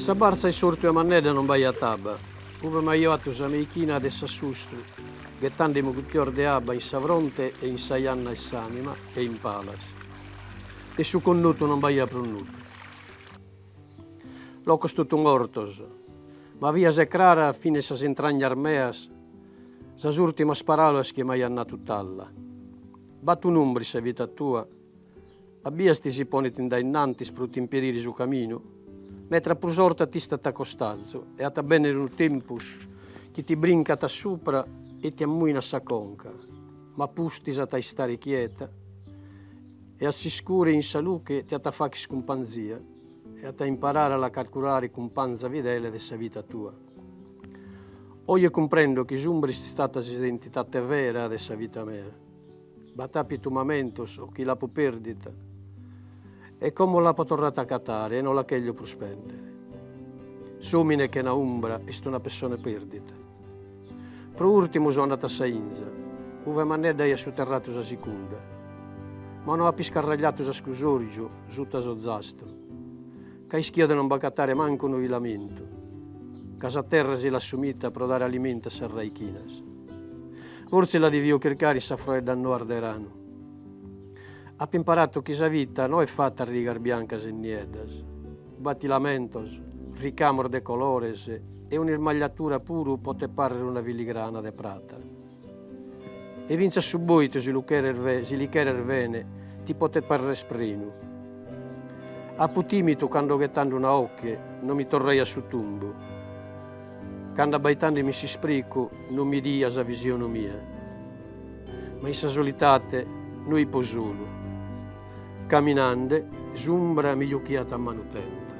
Sa barza e sortu e manneda non vai a taba. Uve maiato sa meichina de sassustru, gettando i mugutior de abba in savronte e in saianna e sanima e in palas. E su connuto non vai a pronnuto. Locos tutun ortos, ma via se crara fine sas entragne armeas, sas ultimas parolas che mai hanno tutt'alla. Battu numbri se vita tua, abbiasti si poniti in da innanti spruti impedire su cammino, mentre prusorta ti sta t'accostazzo e a ta bene un tempus che ti brinca ta sopra e ti ammuina sa conca, ma pustis a ta stare quieta e a si scure in saluche ti a ta facchi scompanzia e a ta imparare a calcolare con panza videle dessa vita tua. Oggi comprendo che zumbri sti stata identità vera dessa vita mea, batapi tu momentos o chi la può perdita, e come la può tornare a catare e non la che gli può spendere. Sumine che una umbra e sto una persona perdita. Pro ultimo sono andata a Sainza, uve manedda è sotterrato sa seconda, ma non ha piscarragliato sa scusorgio, sotto so zasto, che ischia non bacatare manco un lamento, casa terra si l'assumita per dare alimento a sarraichinas. Forse la divio cercare sa fredda no arderano. Ha imparato che sa vita non è fatta a rigar biancas e niedas, battilamentos, ricamor de colores e un'irmagliatura puro pote parere una filigrana de prata. E vince subito si licherer vene ti pote parere sprinu. A putimitu quando gettando una occhie non mi torrei a su tumbo. Quando abaitando mi si sprico non mi dia sa visione mia. Ma in sa solitate noi posolo. Camminando, zumbra mi giucchiata a manutenta.